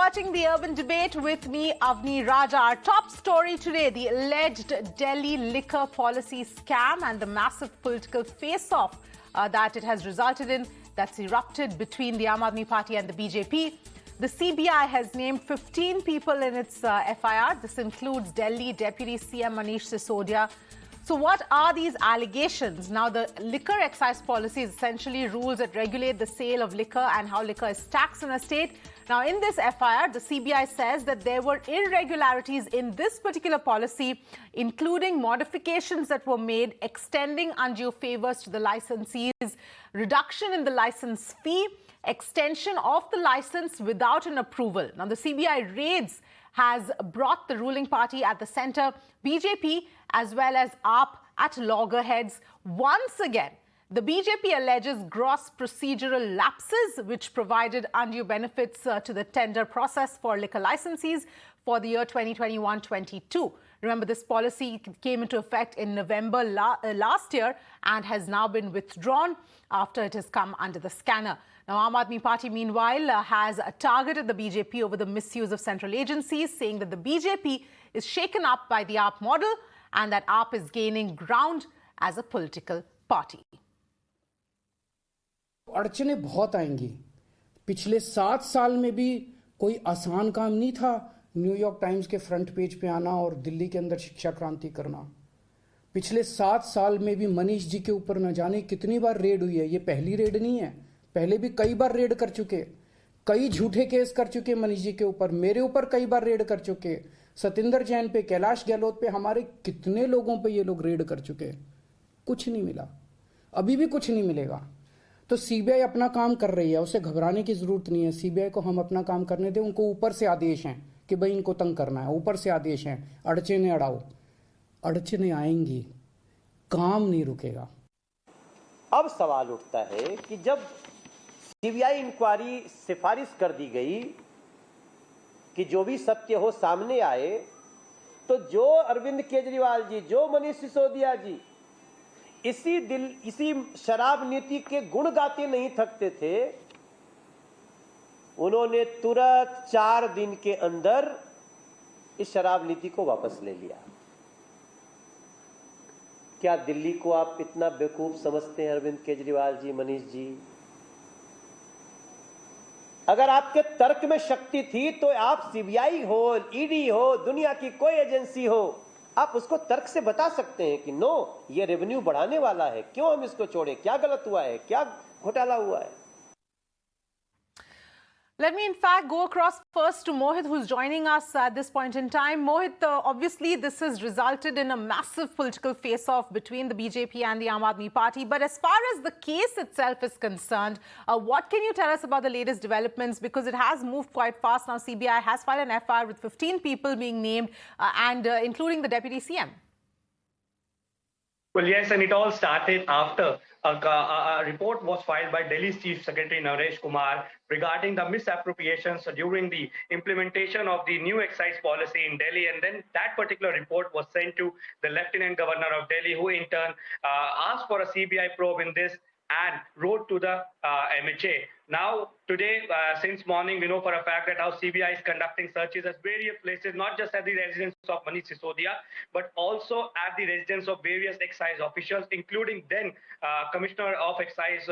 watching The Urban Debate with me, Avni Raja. Our top story today, the alleged Delhi liquor policy scam and the massive political face-off that it has resulted in, that's erupted between the Aam Aadmi Party and the BJP. The CBI has named 15 people in its FIR. This includes Delhi Deputy CM Manish Sisodia. So what are these allegations? Now, the liquor excise policy is essentially rules that regulate the sale of liquor and how liquor is taxed in a state. Now, in this FIR, the CBI says that there were irregularities in this particular policy, including modifications that were made, extending undue favours to the licensees, reduction in the license fee, extension of the license without an approval. Now, the CBI raids has brought the ruling party at the centre, BJP, as well as AAP at loggerheads. Once again, the BJP alleges gross procedural lapses, which provided undue benefits to the tender process for liquor licensees for the year 2021-22. Remember, this policy came into effect in November last year and has now been withdrawn after it has come under the scanner. Now, Aam Aadmi Party, meanwhile, has targeted the BJP over the misuse of central agencies, saying that the BJP is shaken up by the AAP model and that AAP is gaining ground as a political party. अड़चने बहुत आएंगी। पिछले 7 साल में भी कोई आसान काम नहीं था न्यूयॉर्क टाइम्स के फ्रंट पेज पे आना और दिल्ली के अंदर शिक्षा क्रांति करना। पिछले 7 साल में भी मनीष जी के ऊपर न जाने कितनी बार रेड हुई है। ये पहली रेड नहीं है, पहले भी कई बार रेड कर चुके, कई झूठे केस कर चुके मनीष जी के ऊपर, मेरे ऊपर कई बार रेड कर चुके, सतिंदर जैन पे, कैलाश गहलोत पे, हमारे कितने लोगों पे ये लोग रेड कर चुके। कुछ नहीं मिला, अभी भी कुछ नहीं मिलेगा। तो सीबीआई अपना काम कर रही है, उसे घबराने की जरूरत नहीं है। सीबीआई को हम अपना काम करने दें। उनको ऊपर से आदेश हैं कि भाई इनको तंग करना है, ऊपर से आदेश हैं, अड़चने अड़ाओ। अड़चने आएंगी, काम नहीं रुकेगा। अब सवाल उठता है कि जब सीबीआई इंक्वायरी सिफारिश कर दी गई कि जो भी सत्य हो सामने आए, तो जो अरविंद केजरीवाल जी, जो मनीष सिसोदिया जी इसी शराब नीति के गुण गाते नहीं थकते थे, उन्होंने तुरंत 4 दिन के अंदर इस शराब नीति को वापस ले लिया। क्या दिल्ली को आप इतना बेवकूफ समझते हैं अरविंद केजरीवाल जी, मनीष जी? अगर आपके तर्क में शक्ति थी तो आप सीबीआई हो, ईडी हो, दुनिया की कोई एजेंसी हो, आप उसको तर्क से बता सकते हैं कि नो, ये रेवेन्यू बढ़ाने वाला है, क्यों हम इसको छोड़े, क्या गलत हुआ है, क्या घोटाला हुआ है। Let me, in fact, go across first to Mohit, who's joining us at this point in time. Mohit, obviously, this has resulted in a massive political face-off between the BJP and the Aam Aadmi Party. But as far as the case itself is concerned, what can you tell us about the latest developments? Because it has moved quite fast. Now, CBI has filed an FIR with 15 people being named, and including the Deputy CM. Well, yes, and it all started after a report was filed by Delhi's Chief Secretary Naresh Kumar regarding the misappropriations during the implementation of the new excise policy in Delhi. And then that particular report was sent to the Lieutenant Governor of Delhi, who in turn asked for a CBI probe in this and wrote to the MHA. Now, today, since morning, we know for a fact that how CBI is conducting searches at various places, not just at the residence of Manish Sisodia, but also at the residence of various excise officials, including then Commissioner of Excise,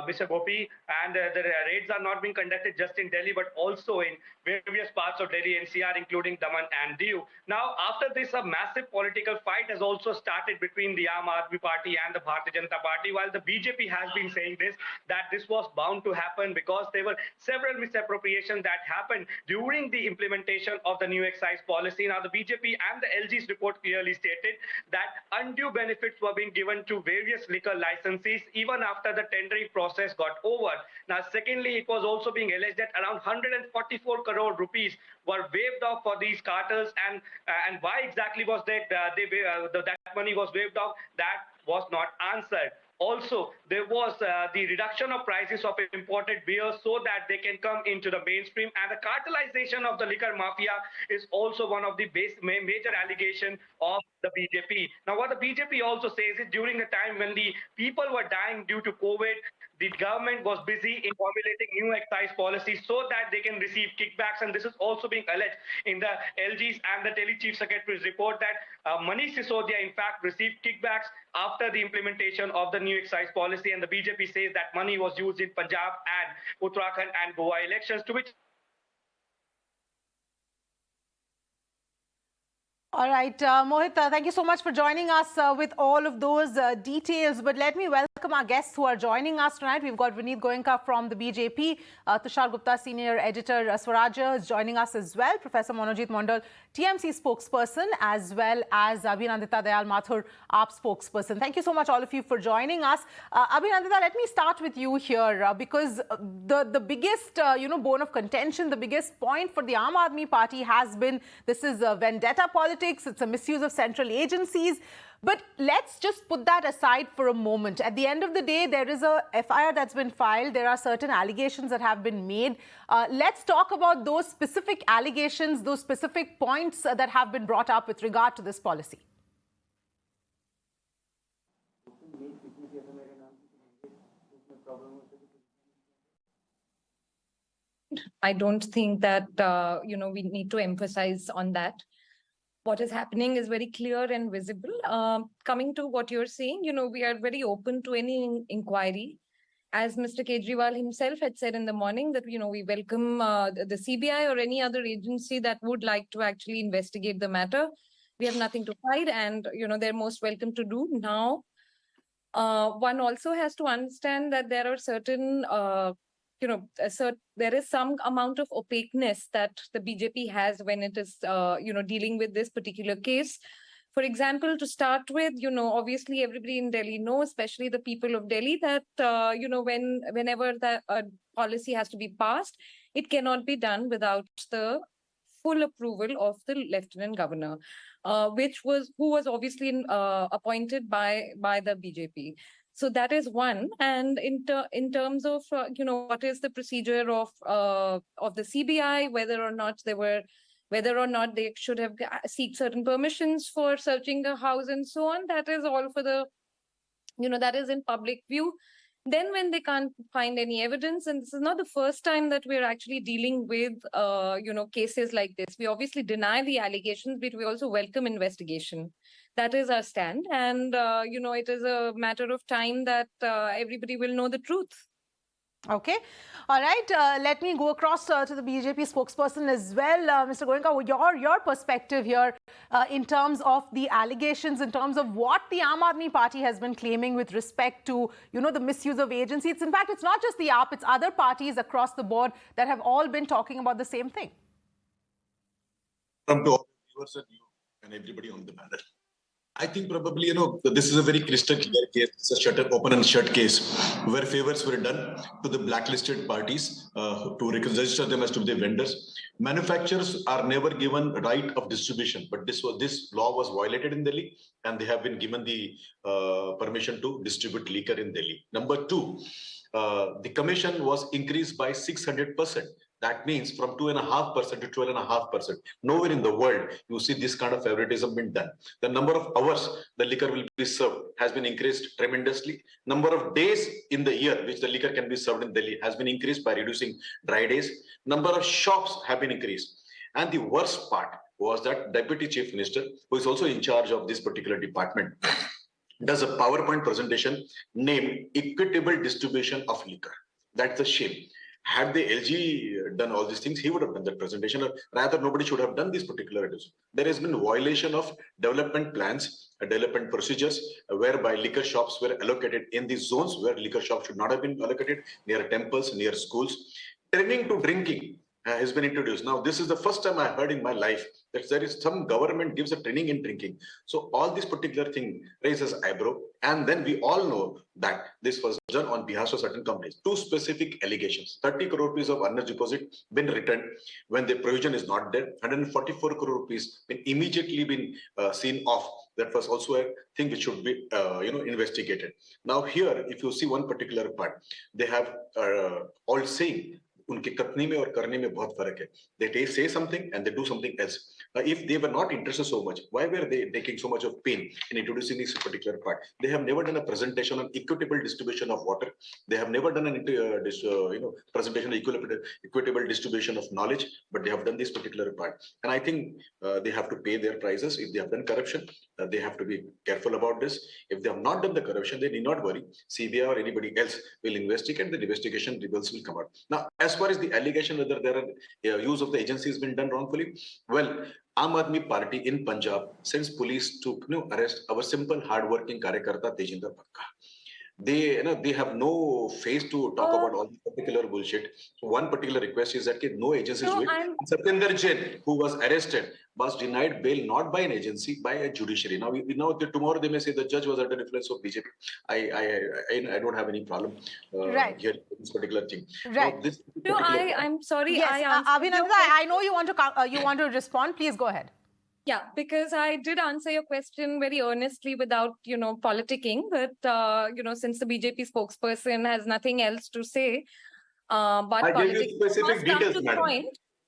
Mr. Gopi. And the raids are not being conducted just in Delhi, but also in various parts of Delhi NCR, including Daman and Diu. Now, after this, a massive political fight has also started between the Aam Aadmi Party and the Bharatiya Janata Party, while the BJP has been saying this, that this was bound to happen because there were several misappropriations that happened during the implementation of the new excise policy. Now, the BJP and the LG's report clearly stated that undue benefits were being given to various liquor licensees even after the tendering process got over. Now, secondly, it was also being alleged that around 144 crore rupees were waived off for these cartels, and why exactly was that that money was waived off? That was not answered. Also, there was the reduction of prices of imported beer so that they can come into the mainstream, and the cartelization of the liquor mafia is also one of the major allegations of the BJP. Now, what the BJP also says is during the time when the people were dying due to COVID, the government was busy in formulating new excise policies so that they can receive kickbacks. And this is also being alleged in the LG's and the Delhi Chief Secretary's report that Manish Sisodia, in fact, received kickbacks after the implementation of the new excise policy. And the BJP says that money was used in Punjab and Uttarakhand and Goa elections, to which All right, Mohit, thank you so much for joining us with all of those details. But let me welcome our guests who are joining us tonight. We've got Vinit Goenka from the BJP, Tushar Gupta, senior editor, Swarajya is joining us as well, Professor Monojit Mondal, TMC spokesperson, as well as Abhinandita Dayal Mathur, AAP spokesperson. Thank you so much, all of you, for joining us. Abhinandita, let me start with you here because the biggest, bone of contention, the biggest point for the Aam Aadmi Party has been this is vendetta politics. It's a misuse of central agencies. But let's just put that aside for a moment. At the end of the day, there is a FIR that's been filed. There are certain allegations that have been made. Let's talk about those specific allegations, those specific points that have been brought up with regard to this policy. I don't think that, we need to emphasize on that. What is happening is very clear and visible. Coming to what you're saying, we are very open to any inquiry. As Mr. Kejriwal himself had said in the morning that, we welcome the CBI or any other agency that would like to actually investigate the matter. We have nothing to hide and, they're most welcome to do. Now, one also has to understand that there are certain there is some amount of opaqueness that the BJP has when it is, dealing with this particular case. For example, to start with, obviously everybody in Delhi knows, especially the people of Delhi, that, whenever the policy has to be passed, it cannot be done without the full approval of the Lieutenant Governor, who was obviously appointed by the BJP. So that is one. And in terms of, what is the procedure of the CBI, whether or not they should have seek certain permissions for searching a house and so on, that is all for the, that is in public view. Then when they can't find any evidence, and this is not the first time that we're actually dealing with, cases like this. We obviously deny the allegations, but we also welcome investigation. That is our stand. And, it is a matter of time that everybody will know the truth. Okay. All right. Let me go across to the BJP spokesperson as well. Mr. Goenka, your perspective here in terms of the allegations, in terms of what the Aam Aadmi Party has been claiming with respect to, the misuse of agencies. In fact, it's not just the AAP, it's other parties across the board that have all been talking about the same thing. From to all the viewers and you and everybody on the panel. I think probably, this is a very crystal clear case. It's a open and shut case where favors were done to the blacklisted parties to register them as to the vendors. Manufacturers are never given right of distribution, but this law was violated in Delhi and they have been given the permission to distribute liquor in Delhi. Number two, the commission was increased by 600%. That means from 2.5% to 12.5%. Nowhere in the world you see this kind of favoritism being done. The number of hours the liquor will be served has been increased tremendously. Number of days in the year which the liquor can be served in Delhi has been increased by reducing dry days. Number of shops have been increased. And the worst part was that Deputy Chief Minister, who is also in charge of this particular department, does a PowerPoint presentation named Equitable Distribution of Liquor. That's a shame. Had the LG done all these things, he would have done that presentation. Or rather, nobody should have done these particular issues. There has been violation of development plans, development procedures, whereby liquor shops were allocated in these zones where liquor shops should not have been allocated, near temples, near schools. Training to drinking has been introduced. Now, this is the first time I heard in my life that there is some government gives a training in drinking. So all this particular thing raises eyebrow. And then we all know that this was done on behalf of certain companies. Two specific allegations: 30 crore rupees of earnest deposit been returned when the provision is not there. 144 crore rupees been immediately been seen off. That was also a thing which should be investigated. Now here, if you see one particular part, they have all saying उनके कथनी में और करने में बहुत फर्क है. They say something and they do something else. If they were not interested so much, why were they taking so much of pain in introducing this particular part? They have never done a presentation on equitable distribution of water. They have never done an presentation on equitable distribution of knowledge, but they have done this particular part. And I think they have to pay their prices. If they have done corruption, they have to be careful about this. If they have not done the corruption, they need not worry. CBI or anybody else will investigate, the investigation results will come out. Now, as far as the allegation whether there are use of the agency has been done wrongfully, well, Aam Aadmi Party in Punjab sends police to arrest our simple, hard-working Karyakarta Tejinder Pakka. They have no face to talk about all the particular bullshit. So one particular request is that no agencies do it. Satinder Jain, who was arrested, was denied bail not by an agency, by a judiciary. Now, tomorrow they may say the judge was under influence of BJP. I don't have any problem here this particular thing. Right. Now, I'm sorry. Yes, Abhinandita, I know you want to respond. Please go ahead. Yeah, because I did answer your question very earnestly without, politicking. But, since the BJP spokesperson has nothing else to say, but I gave you specific details, madam.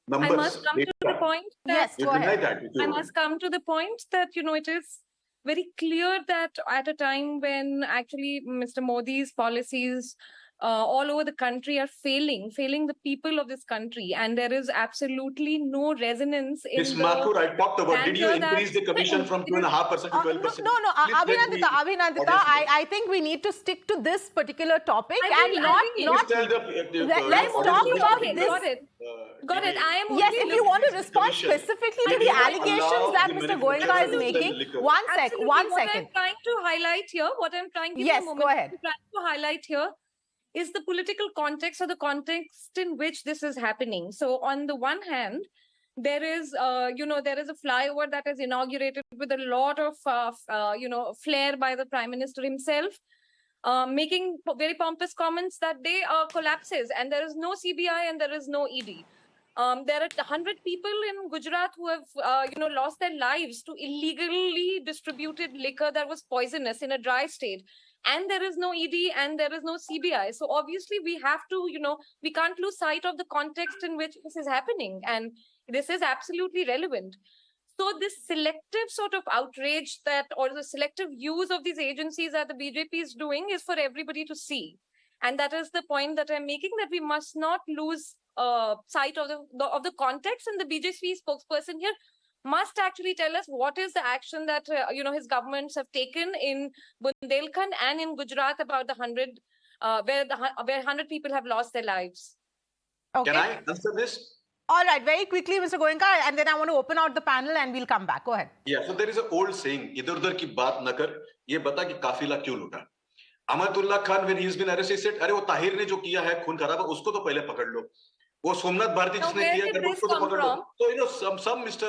Numbers, I must come to the point. Yes, go ahead. I must come to the point that, it is very clear that at a time when actually Mr. Modi's policies all over the country are failing the people of this country, and there is absolutely no resonance in Ms. Mathur, I talked about, did you increase the commission from 2.5% to 12%? No, Abhinandita, I think we need to stick to this particular topic and not. Let's talk about this. Got it. I am. Yes, if you want to respond specifically to the allegations that Mr. Goenka is making, one second. What I'm trying to highlight here, go ahead. I'm trying to highlight here is the political context or the context in which this is happening. So on the one hand, there is, there is a flyover that is inaugurated with a lot of, flair by the Prime Minister himself, making very pompous comments that day collapses and there is no CBI and there is no ED. There are 100 people in Gujarat who have, lost their lives to illegally distributed liquor that was poisonous in a dry state. And there is no ED and there is no CBI. So obviously we have to, we can't lose sight of the context in which this is happening. And this is absolutely relevant. So this selective sort of outrage or the selective use of these agencies that the BJP is doing is for everybody to see. And that is the point that I'm making, that we must not lose sight of the context. And the BJP spokesperson here must actually tell us what is the action that his governments have taken in Bundelkhand and in Gujarat about the 100 where 100 people have lost their lives. Okay. Can I answer this? All right, very quickly, Mr. Goenka, and then I want to open out the panel and we'll come back. Go ahead. Yeah, so there is an old saying, idhar-udhar ki baat na kar, ye bata ki kafila kyun luta. Amatullah Khan, when he's been arrested, said, "Arey wo Tahir ne jo kiya hai, khun kharaaba, usko to pehle pakad lo." वो सोमनाथ भारती जिसने किया है उसको तो पकड़ लो. So some Mr.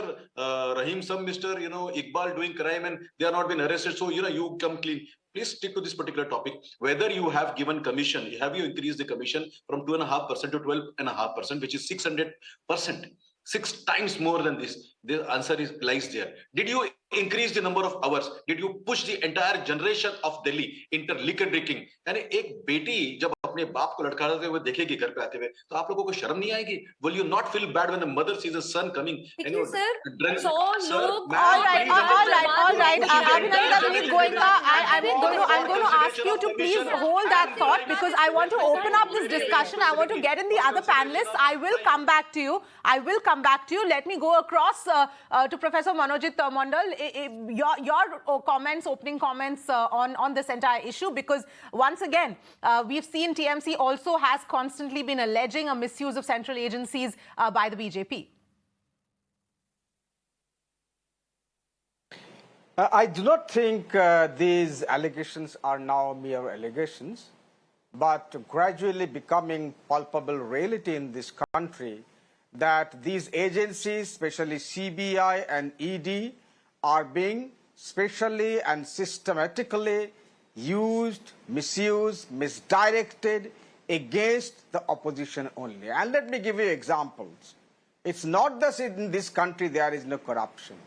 Rahim, some Mr. Iqbal doing crime and they are not been arrested. So you come clean. Please stick to this particular topic. Whether you have given commission, have you increased the commission from 2.5% to 12.5%, which is 600%, 6 times more than this? The answer lies there. Did you increase the number of hours? Did you push the entire generation of Delhi into liquor drinking? यानी एक बेटी जब अपने बाप को लटकाते हुए देखेगी घर पे आते हुए, तो आप लोगों को शर्म नहीं आएगी? Will you not feel bad when the mother sees a son coming? All right. Abhinandita, Vinit Goenka, I'm going to ask you to please hold that thought because I want to open up this discussion. I want to get in the other panelists. I will come back to you. Let me go across to Professor Monojit Mondal. Your comments, opening comments on this entire issue, because once again, we've seen TMC also has constantly been alleging a misuse of central agencies by the BJP. I do not think these allegations are now mere allegations, but gradually becoming palpable reality in this country, that these agencies, especially CBI and ED, are being specially and systematically used, misused, misdirected against the opposition only. And let me give you examples. It's not that in this country there is no corruption.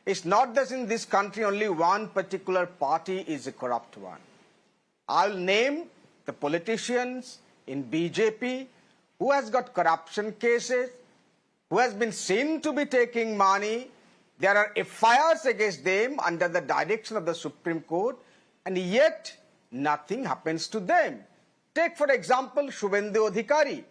It's not that in this country only one particular party is a corrupt one. I'll name the politicians in BJP who has got corruption cases, who has been seen to be taking money. There are FIRs against them under the direction of the Supreme Court, and yet nothing happens to them. Take, for example, Shubhendu Adhikari.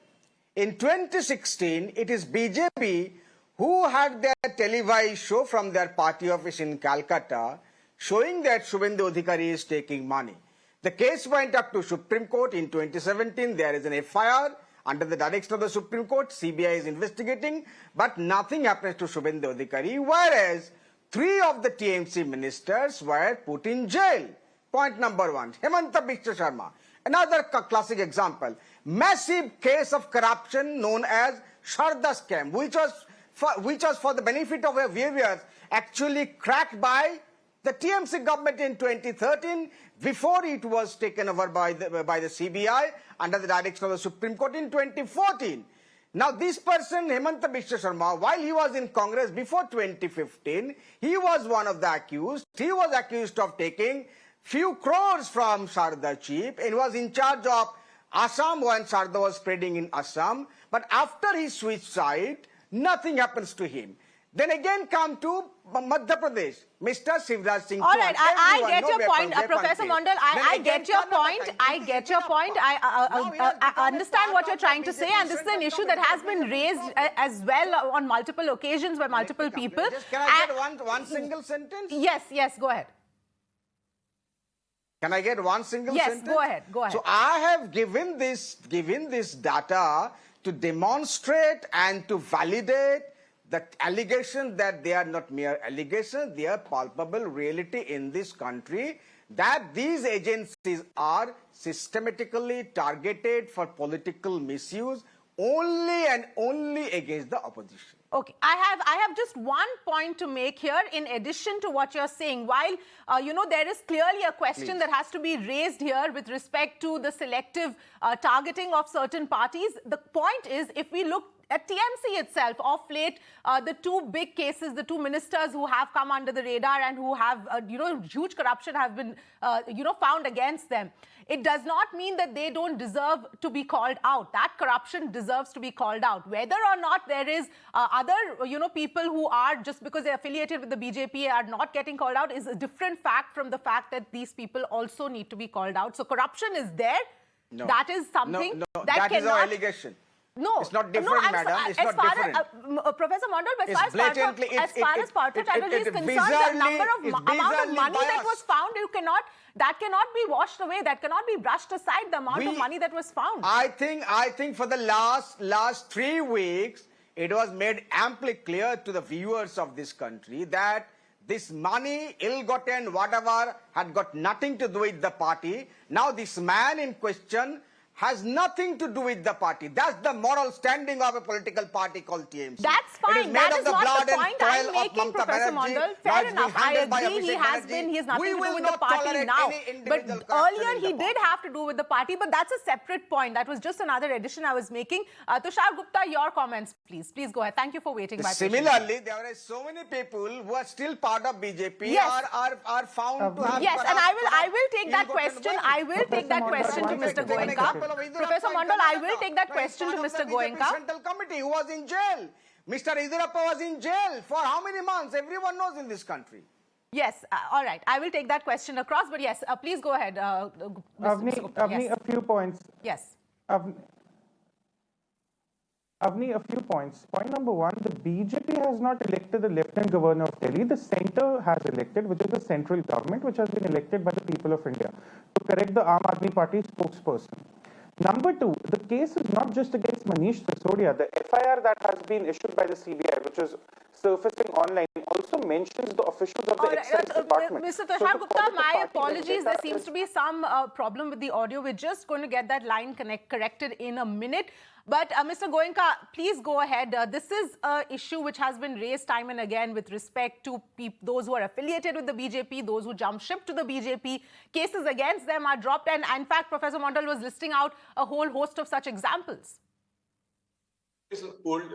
In 2016, it is BJP who had their televised show from their party office in Calcutta showing that Shubhendu Adhikari is taking money. The case went up to Supreme Court in 2017. There is an FIR under the direction of the Supreme Court. CBI is investigating, but nothing happens to Shubhendu Adhikari, whereas 3 of the TMC ministers were put in jail. Point number 1. Hemanta Biswa Sharma, another classic example. Massive case of corruption known as Sharda scam, which was for the benefit of our viewers actually cracked by the TMC government in 2013 before it was taken over by the CBI under the direction of the Supreme Court in 2014. Now this person, Hemanta Biswa Sharma, while he was in Congress before 2015, he was one of the accused. He was accused of taking few crores from Sharda chief and was in charge of Assam when Sharda was spreading in Assam. But after he switched side, nothing happens to him. Then again come to Madhya Pradesh, Mr. Shivraj Singh. All right, I get your point, Professor Mondal. I get your point. I get your point. I understand what you're trying to say, and this is an issue that has been raised as well on multiple occasions by multiple people. Can I get one single sentence? Yes, go ahead. Can I get one single sentence? Yes, go ahead. So I have given this data to demonstrate and to validate the allegation that they are not mere allegations, they are palpable reality in this country, that these agencies are systematically targeted for political misuse only and only against the opposition. Okay, I have just one point to make here in addition to what you're saying. While, there is clearly a question that has to be raised here with respect to the selective targeting of certain parties. The point is, if we look at TMC itself, of late, the 2 big cases, the 2 ministers who have come under the radar and who have, huge corruption have been, found against them. It does not mean that they don't deserve to be called out. That corruption deserves to be called out. Whether or not there is other, people who are, just because they're affiliated with the BJP, are not getting called out is a different fact from the fact that these people also need to be called out. So corruption is there. No. That is something that is our allegation. No, it's not different, madam. It's not different. Professor Mondal, as far as Partha Chatterjee is concerned, the amount of money that was found, that cannot be washed away. That cannot be brushed aside. The amount of money that was found. I think for the last 3 weeks, it was made amply clear to the viewers of this country that this money, ill-gotten, whatever, had got nothing to do with the party. Now this man in question has nothing to do with the party. That's the moral standing of a political party called TMC. That's fine. That is not the point I'm making, Professor Mondal. Fair enough. I agree he has nothing to do with the party now. But earlier he did have to do with the party, but that's a separate point. That was just another addition I was making. Tushar Gupta, your comments, please. Please go ahead. Thank you for waiting. Similarly, there are so many people who are still part of BJP are found to have... Yes, and I will take that question. I will take that question to Mr. Goenka. Professor Mondal, I will take that question to Mr. Goenka. Central Committee who was in jail. Mr. Yediyurappa was in jail for how many months? Everyone knows in this country. Yes, all right. I will take that question across. But yes, please go ahead. Avni, a few points. Yes. Avni, a few points. Point number 1, the BJP has not elected the Lieutenant Governor of Delhi. The centre has elected, which is the central government, which has been elected by the people of India to correct the Aam Aadmi Party spokesperson. Number 2, the case is not just against Manish Sisodia. The FIR that has been issued by the CBI, which is surfacing online, also mentions the officials of the Excise Department. Mr. Tushar Gupta, my apologies. There seems to be some problem with the audio. We're just going to get that line corrected in a minute. But Mr. Goenka, please go ahead. This is an issue which has been raised time and again with respect to those who are affiliated with the BJP, those who jump ship to the BJP. Cases against them are dropped. And in fact, Professor Mondal was listing out a whole host of such examples. It's an old,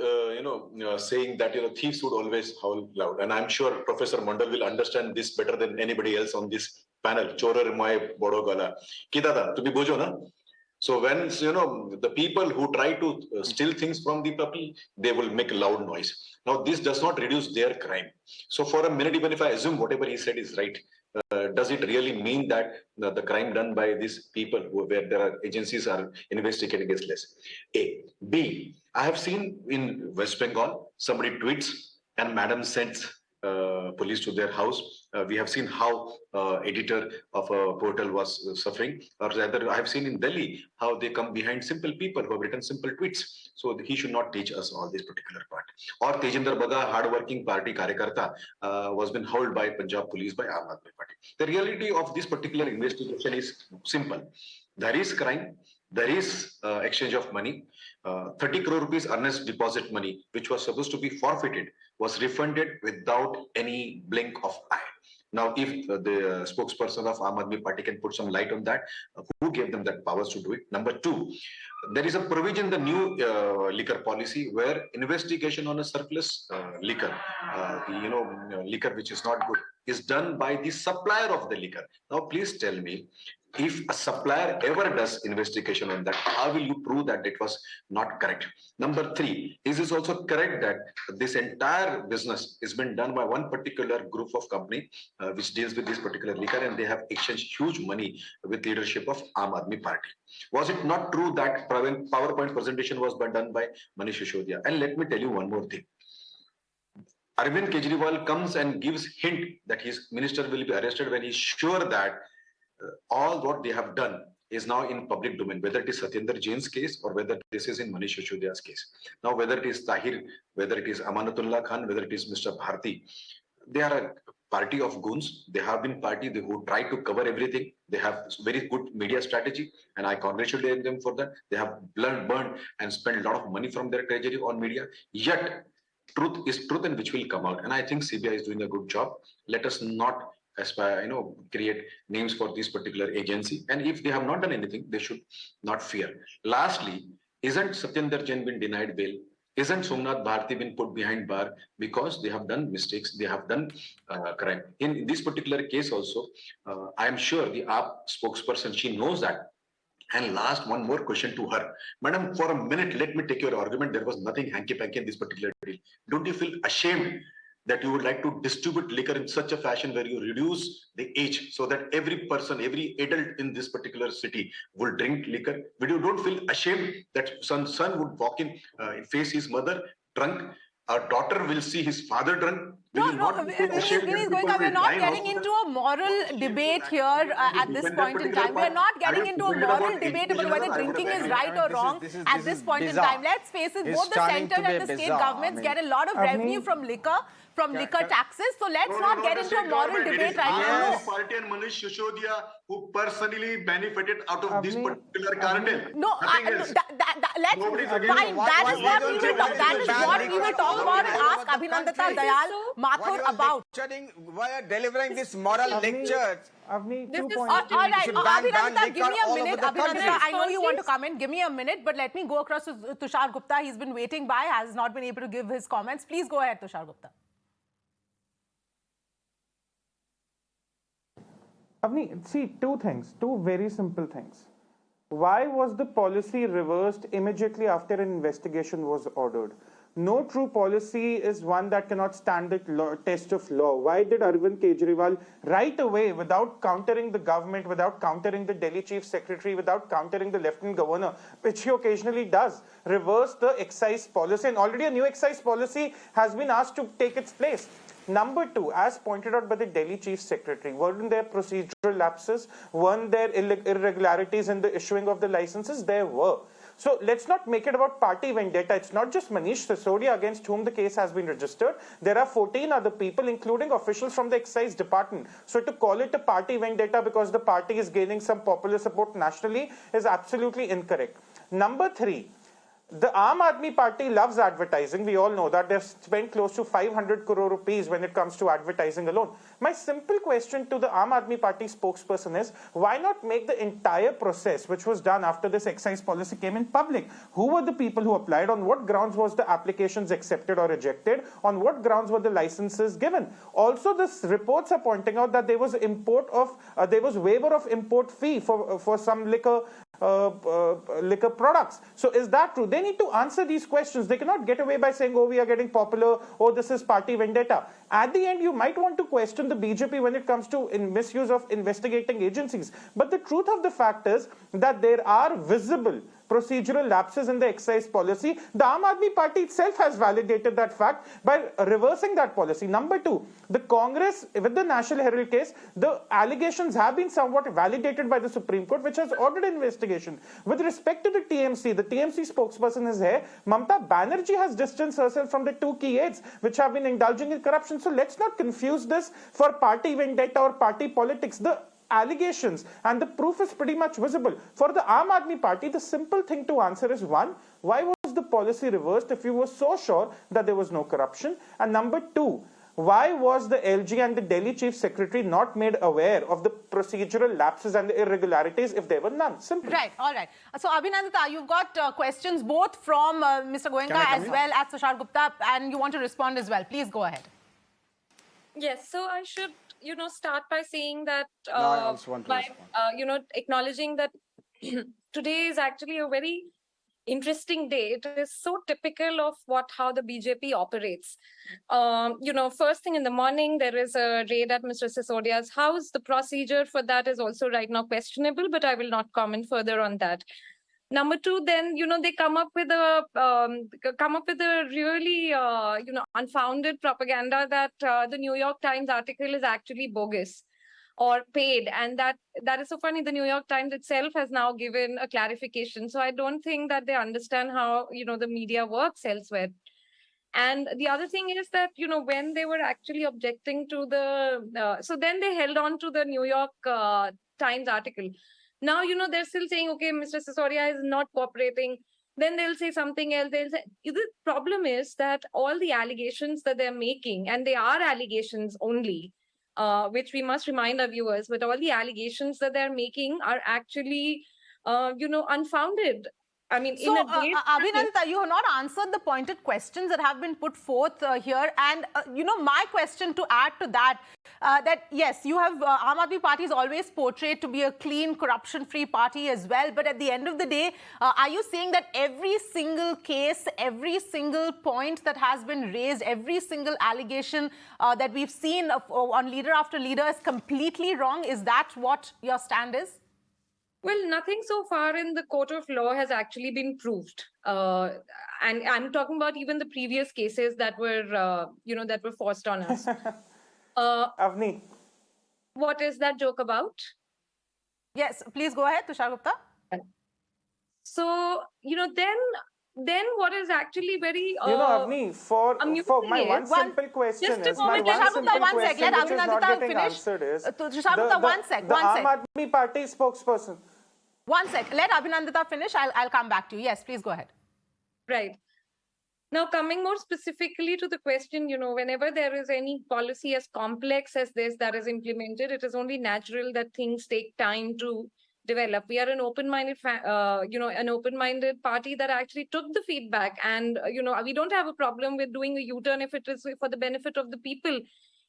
saying that, thieves would always howl loud. And I'm sure Professor Mondal will understand this better than anybody else on this panel. Chorar mai bodo gala. Ki dada, tumi bojo na? So when the people who try to steal things from the people, they will make a loud noise. Now this does not reduce their crime. So for a minute, even if I assume whatever he said is right, does it really mean that the crime done by these people where there are agencies are investigating is less? A. B. I have seen in West Bengal, somebody tweets and madam sends police to their house. We have seen how editor of a portal was suffering, or rather I have seen in Delhi how they come behind simple people who have written simple tweets. So he should not teach us all this particular part. Or Tejinder Baga, hard-working party Karyakarta, was been held by Punjab police by Aam Aadmi Party. The reality of this particular investigation is simple. There is crime, there is exchange of money. 30 crore rupees earnest deposit money, which was supposed to be forfeited, was refunded without any blink of eye. Now, if the spokesperson of Aam Aadmi Party can put some light on that, who gave them that powers to do it? Number two, there is a provision in the new liquor policy where investigation on a surplus liquor, liquor which is not good, is done by the supplier of the liquor. Now, please tell me, if a supplier ever does investigation on that, how will you prove that it was not correct? Number three, is it also correct that this entire business has been done by one particular group of company which deals with this particular liquor, and they have exchanged huge money with leadership of Aam Aadmi Party? Was it not true that PowerPoint presentation was done by Manish Sisodia? And let me tell you one more thing. Arvind Kejriwal comes and gives hint that his minister will be arrested when he's sure that all what they have done is now in public domain, whether it is Satyendra Jain's case or whether this is in Manish Sisodia's case. Now, whether it is Tahir, whether it is Amanatullah Khan, whether it is Mr. Bharti, they are a party of goons. They have been party who try to cover everything. They have very good media strategy, and I congratulate them for that. They have burned and spent a lot of money from their treasury on media. Yet, truth is truth, and which will come out. And I think CBI is doing a good job. Let us not aspire, create names for this particular agency. And if they have not done anything, they should not fear. Lastly, isn't Satyendra Jain been denied bail? Isn't Somnath Bharti been put behind bar because they have done mistakes, they have done crime? In this particular case also, I am sure the AAP spokesperson, she knows that. And last, one more question to her. Madam, for a minute, let me take your argument. There was nothing hanky-panky in this particular deal. Don't you feel ashamed that you would like to distribute liquor in such a fashion where you reduce the age so that every person, every adult in this particular city will drink liquor? But you don't feel ashamed that son would walk in, face his mother drunk, our daughter will see his father drunk? Vinit Goenka, we're not getting into a moral debate here at this point in time. We're not getting into a moral debate about whether drinking is right or wrong at this point in time. Let's face it, both the centre and the state governments get a lot of revenue from liquor taxes. So let's not get into a moral debate right now. Party and Manish Sisodia, who personally benefited out of this particular cartel. No, let's fine. That is what we will talk about and ask Abhinandita Dayal Mathur about. Why are delivering this moral lecture? Avni, All right, Abhinandita, give me a minute. Abhinandita, I know you want to come in. Give me a minute, but let me go across to Tushar Gupta. He's been waiting by, has not been able to give his comments. Please go ahead, Tushar Gupta. Avni, see, two very simple things. Why was the policy reversed immediately after an investigation was ordered? No true policy is one that cannot stand the test of law. Why did Arvind Kejriwal right away, without countering the government, without countering the Delhi Chief Secretary, without countering the Lieutenant Governor, which he occasionally does, reverse the excise policy? And already a new excise policy has been asked to take its place. Number two, as pointed out by the Delhi Chief Secretary, weren't there procedural lapses? Weren't there irregularities in the issuing of the licenses? There were. So let's not make it about party vendetta. It's not just Manish Sisodia against whom the case has been registered. There are 14 other people, including officials from the excise department. So to call it a party vendetta because the party is gaining some popular support nationally is absolutely incorrect. Number three, the Aam Aadmi Party loves advertising. We all know that. They've spent close to 500 crore rupees when it comes to advertising alone. My simple question to the Aam Aadmi Party spokesperson is, why not make the entire process which was done after this excise policy came in public? Who were the people who applied? On what grounds was the applications accepted or rejected? On what grounds were the licenses given? Also, the reports are pointing out that there was waiver of import fee for some liquor liquor products. So is that true? They need to answer these questions. They cannot get away by saying, oh, we are getting popular, oh, this is party vendetta. At the end, you might want to question the BJP when it comes to misuse of investigating agencies. But the truth of the fact is that there are visible procedural lapses in the excise policy. The Aam Aadmi Party itself has validated that fact by reversing that policy. Number two, the Congress, with the National Herald case, the allegations have been somewhat validated by the Supreme Court, which has ordered investigation. With respect to the TMC spokesperson is here. Mamata Banerjee has distanced herself from the two key aides, which have been indulging in corruption. So let's not confuse this for party vendetta or party politics. The allegations and the proof is pretty much visible. For the Aam Aadmi Party, the simple thing to answer is one, why was the policy reversed if you were so sure that there was no corruption? And number two, why was the LG and the Delhi Chief Secretary not made aware of the procedural lapses and the irregularities if there were none? Simple. Right, all right. So Abhinandita, you've got questions both from Mr. Goenka as well as Tushar Gupta, and you want to respond as well. Please go ahead. Yes, so I should, start by saying that, No, I also want to respond. acknowledging that today is actually a very interesting day. It is so typical of how the BJP operates. First thing in the morning, there is a raid at Mr. Sisodia's house. The procedure for that is also right now questionable, but I will not comment further on that. Number two, then, they come up with a really, unfounded propaganda that the New York Times article is actually bogus or paid. And that is so funny. The New York Times itself has now given a clarification. So I don't think that they understand how, the media works elsewhere. And the other thing is that, when they were actually objecting to so then they held on to the New York Times article. Now, they're still saying, okay, Mr. Sisodia is not cooperating. Then they'll say something else. They'll say, the problem is that all the allegations that they're making, and they are allegations only, which we must remind our viewers, but all the allegations that they're making are actually, unfounded. I mean, so, Abhinandita, you have not answered the pointed questions that have been put forth here. And, my question to add to that, that yes, you have Aam Aadmi Party is always portrayed to be a clean, corruption-free party as well. But at the end of the day, are you saying that every single case, every single point that has been raised, every single allegation that we've seen on leader after leader is completely wrong? Is that what your stand is? Well, nothing so far in the court of law has actually been proved. And I'm talking about even the previous cases that were, that were forced on us. Avni. What is that joke about? Yes, please go ahead, Tushar Gupta. So, then what is actually very... Avni, for my one simple question is, my one simple question which is not getting answered is, Tushar Gupta, one sec. The Aam Aadmi Party spokesperson. One sec. Let Abhinandita finish. I'll come back to you. Yes, please go ahead. Right. Now, coming more specifically to the question, whenever there is any policy as complex as this that is implemented, it is only natural that things take time to develop. We are an open-minded, an open-minded party that actually took the feedback, and we don't have a problem with doing a U-turn if it is for the benefit of the people.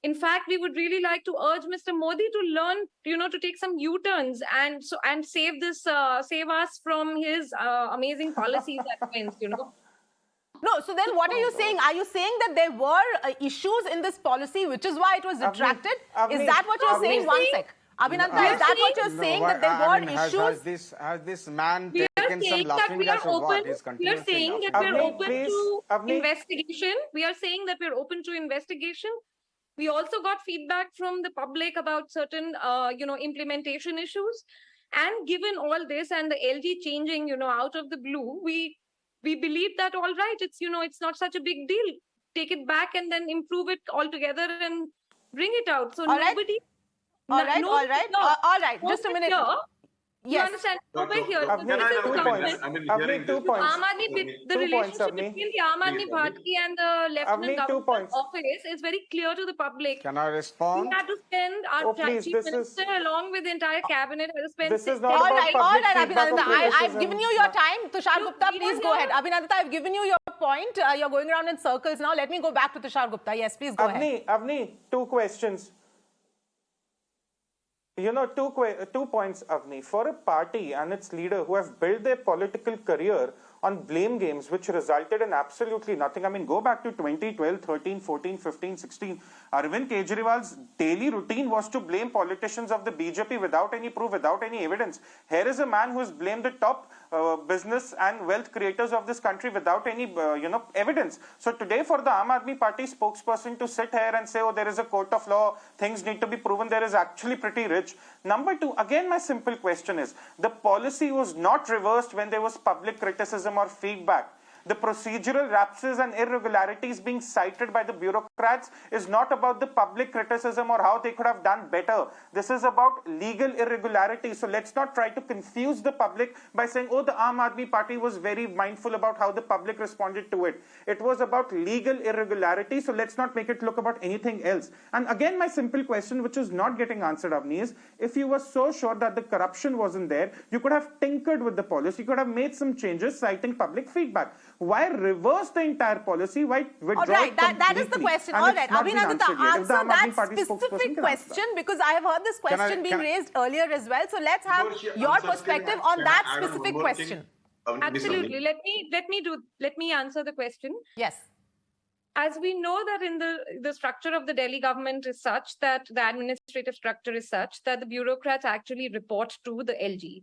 In fact, we would really like to urge Mr. Modi to learn, to take some U-turns and save us from his amazing policies at times, No, so then what are you saying? Are you saying that there were issues in this policy, which is why it was retracted? Is that what you're saying? One sec. Abhinandita, is that what you're saying, that there were issues? Has this man taken some laughing gas or what? We are saying that we're open to investigation. We are saying that we're open to investigation. We also got feedback from the public about certain, implementation issues. And given all this and the LG changing, out of the blue, we believe that, all right, it's not such a big deal. Take it back and then improve it altogether and bring it out. So all nobody... All right. Just a minute. You understand? Over here. I mean, 2 points. The relationship between the Aam Aadmi Party and the Lieutenant Governor's office is very clear to the public. Can I respond? We had to spend our Chief Minister along with the entire cabinet. This is not about all right, Abhinandita. I've given you your time. Tushar Gupta, please go ahead. Abhinandita, I've given you your point. You're going around in circles now. Let me go back to Tushar Gupta. Yes, please go ahead. Avni, 2 questions. Two points, Avni. For a party and its leader who have built their political career on blame games, which resulted in absolutely nothing. I mean, go back to 2012, 13, 14, 15, 16. Arvind Kejriwal's daily routine was to blame politicians of the BJP without any proof, without any evidence. Here is a man who has blamed the top business and wealth creators of this country without any, evidence. So today, for the Aam Aadmi Party spokesperson to sit here and say, oh, there is a court of law, things need to be proven, there is actually pretty rich. Number two, again, my simple question is, the policy was not reversed when there was public criticism or feedback. The procedural lapses and irregularities being cited by the bureaucrats is not about the public criticism or how they could have done better. This is about legal irregularities. So let's not try to confuse the public by saying, oh, the Aam Aadmi Party was very mindful about how the public responded to it. It was about legal irregularity. So let's not make it look about anything else. And again, my simple question, which is not getting answered, Avni, is if you were so sure that the corruption wasn't there, you could have tinkered with the policy. You could have made some changes citing public feedback. Why reverse the entire policy? Why withdraw All right, it that is the question. All right, Abhinandita, answer that specific question, because I have heard this question being raised earlier as well. So let's have your perspective on that specific question. Absolutely. Let me answer the question. Yes. As we know that in the structure of the Delhi government is such that the administrative structure is such that the bureaucrats actually report to the LG.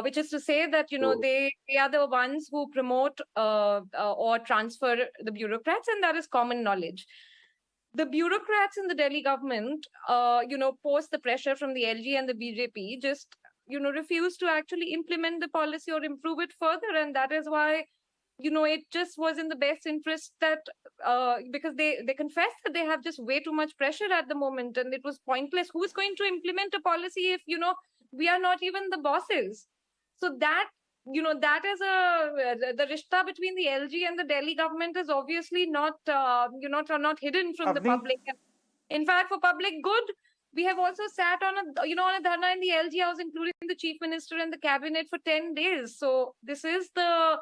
Which is to say that, they are the ones who promote or transfer the bureaucrats, and that is common knowledge. The bureaucrats in the Delhi government, post the pressure from the LG and the BJP, just, refuse to actually implement the policy or improve it further. And that is why, it just was in the best interest that, because they confess that they have just way too much pressure at the moment, and it was pointless. Who is going to implement a policy if, we are not even the bosses? So that, that is the rishta between the LG and the Delhi government is obviously not hidden from the public. In fact, for public good, we have also sat on a dharna in the LG house, including the chief minister and the cabinet for 10 days. So this is the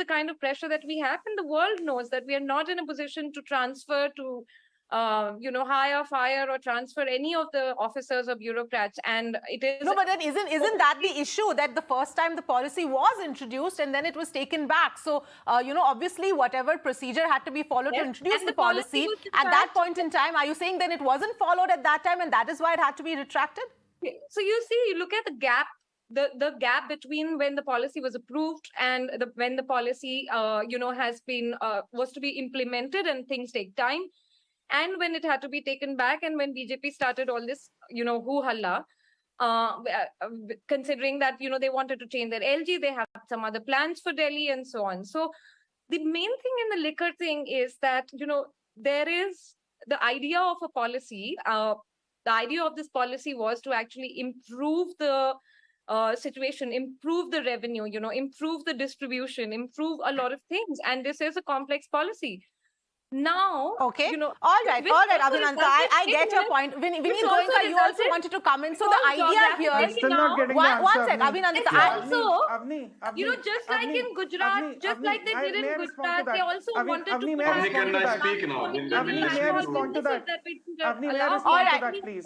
kind of pressure that we have, and the world knows that we are not in a position to transfer to hire, fire, or transfer any of the officers or bureaucrats. And it is no, but then isn't that the issue, that the first time the policy was introduced and then it was taken back? So obviously whatever procedure had to be followed to introduce the policy at that point in time, are you saying then it wasn't followed at that time and that is why it had to be retracted? So you see, you look at the gap. The gap between when the policy was approved and when the policy has been was to be implemented, and things take time. And when it had to be taken back, and when BJP started all this, hoo-halla, considering that, they wanted to change their LG, they have some other plans for Delhi and so on. So the main thing in the liquor thing is that, there is the idea of a policy. The idea of this policy was to actually improve the situation, improve the revenue, improve the distribution, improve a lot of things. And this is a complex policy. Now, all right, Abhinandita, I get your point. Vinit Goenka, you also wanted to come in. So the idea here, I'm still not getting the answer. One sec, Abhinandita. Just like in Gujarat, just like they did in Gujarat, they also wanted to. Avni, can I speak now? Avni, may I respond to that? Avni, may I respond to that, please?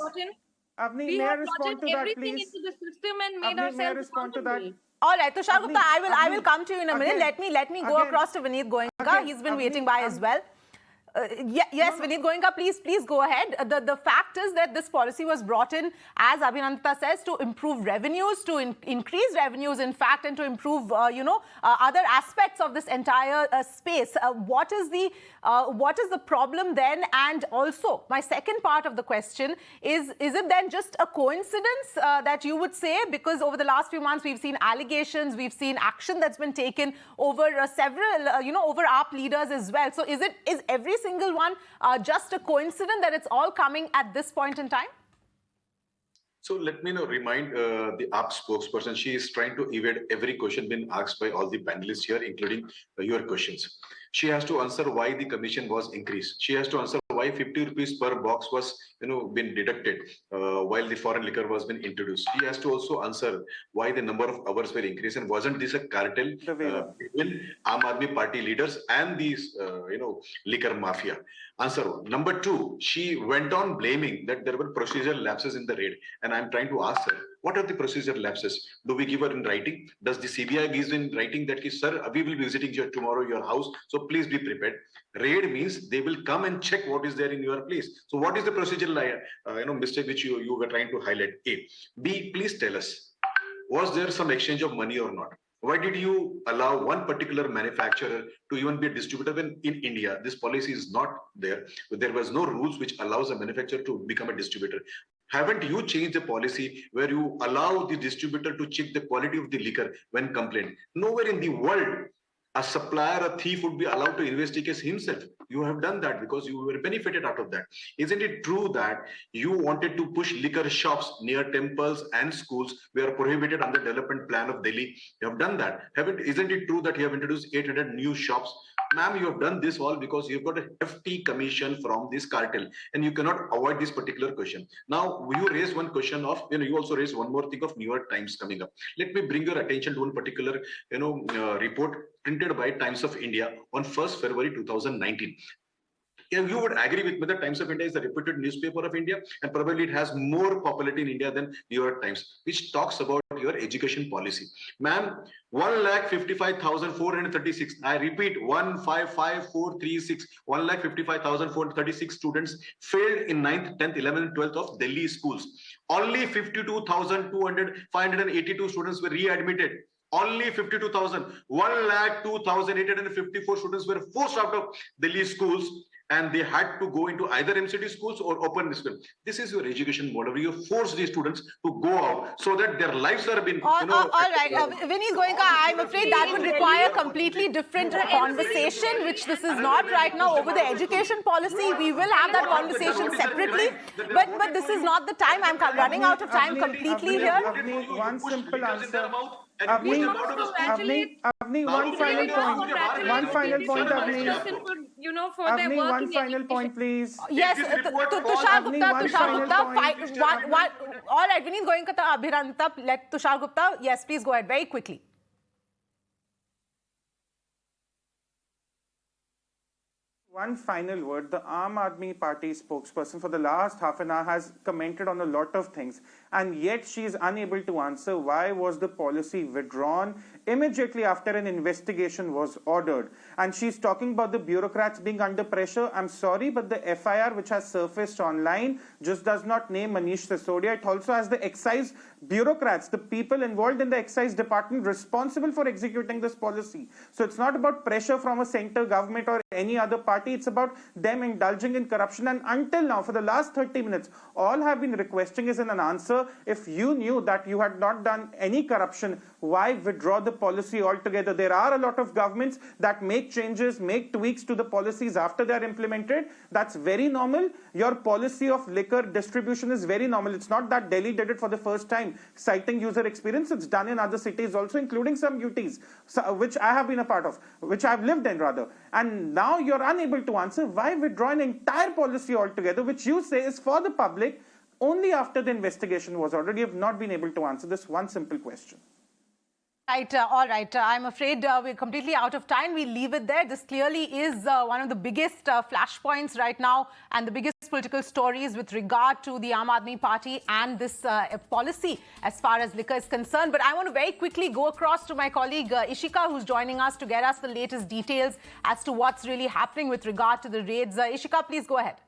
Avni, may I respond to that, please? Into the system and made ourselves responsible. All right, Tushar Gupta, I will come to you in a minute. Let me go across to Vinit Goenka. He's been waiting by as well. Yes, Vinit Goenka, please go ahead. The fact is that this policy was brought in, as Abhinandita says, to improve revenues, to increase revenues, in fact, and to improve, other aspects of this entire space. What is the problem then? And also, my second part of the question is it then just a coincidence that you would say, because over the last few months we've seen allegations, we've seen action that's been taken over several, over AAP leaders as well. So is every single one just a coincidence that it's all coming at this point in time? So let me remind the AAP spokesperson. She is trying to evade every question being asked by all the panelists here, including your questions. She has to answer why the commission was increased. She has to answer why 50 rupees per box was been deducted while the foreign liquor was been introduced. She has to also answer why the number of hours were increased, and wasn't this a cartel between Aam Aadmi Party leaders and these liquor mafia. Answer one. Number two, she went on blaming that there were procedural lapses in the raid. And I'm trying to ask her, what are the procedural lapses? Do we give her in writing? Does the CBI give in writing that, sir, we will be visiting tomorrow your house, so please be prepared? Raid means they will come and check what is there in your place. So what is the procedural mistake which you were trying to highlight? A. B, please tell us, was there some exchange of money or not? Why did you allow one particular manufacturer to even be a distributor when in India this policy is not there? There was no rules which allows a manufacturer to become a distributor. Haven't you changed the policy where you allow the distributor to check the quality of the liquor when complained? Nowhere in the world a supplier, a thief would be allowed to investigate himself. You have done that because you were benefited out of that. Isn't it true that you wanted to push liquor shops near temples and schools were prohibited under the development plan of Delhi? You have done that. Isn't it true that you have introduced 800 new shops? Ma'am, you have done this all because you've got a hefty commission from this cartel and you cannot avoid this particular question. Now, you raised one question of, you also raised one more thing of New York Times coming up. Let me bring your attention to one particular, report printed by Times of India on 1st February 2019. You would agree with me that Times of India is the reputed newspaper of India and probably it has more popularity in India than New York Times, which talks about your education policy. Ma'am, 1,55,436, I repeat, 1,55,436, 1,55,436 students failed in 9th, 10th, 11th, 12th of Delhi schools. Only 52,582 students were readmitted. Only 52,000, 1,02,854 students were forced out of Delhi schools and they had to go into either MCD schools or open school. This is your education model. You force these students to go out so that their lives are being, all right. Vinit Goenka, I'm afraid that would require a completely different conversation, which this is not right now. Over the education policy, we will have that conversation separately. But this is not the time. I'm running out of time completely here. One simple answer. Avni, one final point. One final point, Avni. Avni, one final point, please. Yes, Tushar Gupta. All right, Vinit Goenka, Abhinandita, let Tushar Gupta. Yes, please go ahead very quickly. One final word. The Aam Aadmi Party spokesperson for the last half an hour has commented on a lot of things, and yet she is unable to answer why was the policy withdrawn immediately after an investigation was ordered. And she's talking about the bureaucrats being under pressure. I'm sorry, but the FIR which has surfaced online just does not name Manish Sisodia. It also has the excise bureaucrats, the people involved in the excise department responsible for executing this policy. So it's not about pressure from a center government or any other party. It's about them indulging in corruption. And until now, for the last 30 minutes, all have been requesting is an answer. If you knew that you had not done any corruption, why withdraw the policy altogether? There are a lot of governments that make changes, make tweaks to the policies after they are implemented. That's very normal. Your policy of liquor distribution is very normal. It's not that Delhi did it for the first time, citing user experience. It's done in other cities also, including some UTs, which I have been a part of, which I've lived in rather. And now you're unable to answer why withdraw an entire policy altogether, which you say is for the public, only after the investigation was ordered. You have not been able to answer this one simple question. Right, all right. I'm afraid we're completely out of time. We'll leave it there. This clearly is one of the biggest flashpoints right now and the biggest political stories with regard to the Aam Aadmi Party and this policy as far as liquor is concerned. But I want to very quickly go across to my colleague Ishika, who's joining us to get us the latest details as to what's really happening with regard to the raids. Ishika, please go ahead.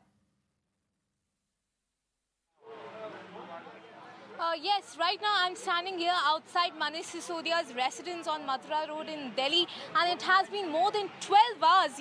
Yes, right now I'm standing here outside Manish Sisodia's residence on Mathura Road in Delhi, and it has been more than 12 hours,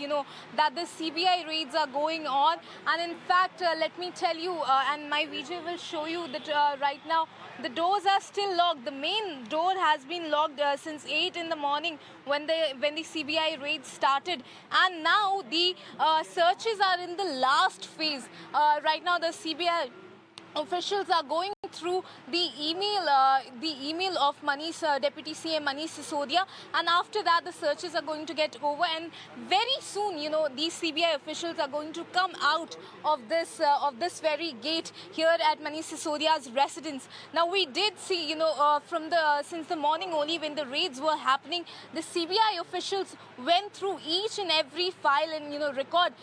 that the CBI raids are going on. And in fact, let me tell you, and my video will show you that right now the doors are still locked. The main door has been locked since 8 in the morning when the CBI raids started, and now the searches are in the last phase. Right now the CBI officials are going through the email of Manish, Deputy CM Manish Sisodia, and after that the searches are going to get over, and very soon, you know, these CBI officials are going to come out of this very gate here at Manish Sisodia's residence. Now, we did see, you know, since the morning only when the raids were happening, the CBI officials went through each and every file and, you know, record,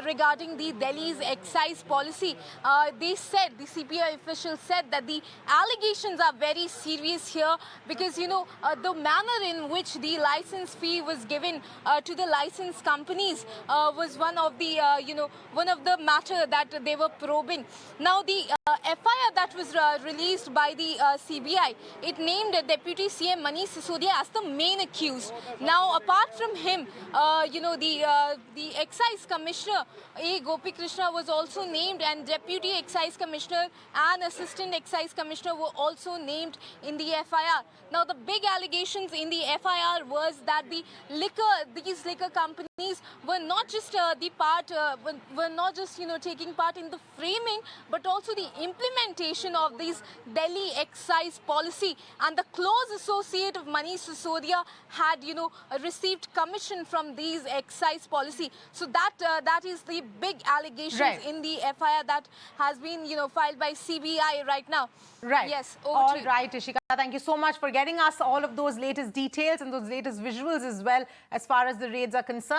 regarding the Delhi's excise policy. The CBI officials said that the allegations are very serious here because, you know, the manner in which the license fee was given to the license companies was one of the matter that they were probing. Now, the FIR that was released by the CBI, it named Deputy CM Manish Sisodia as the main accused. Now, apart from him, the Excise Commissioner A. Gopi Krishna was also named, and Deputy Excise Commissioner and Assistant Excise Commissioner were also named in the FIR. Now, the big allegations in the FIR was that these liquor companies were not just taking part in the framing, but also the implementation of this Delhi excise policy. And the close associate of Manish Sisodia had, you know, received commission from these excise policy. So that is the big allegations in the FIR that has been, you know, filed by CBI right now. Right. Yes. All right, Ishika. Thank you so much for getting us all of those latest details and those latest visuals as well as far as the raids are concerned.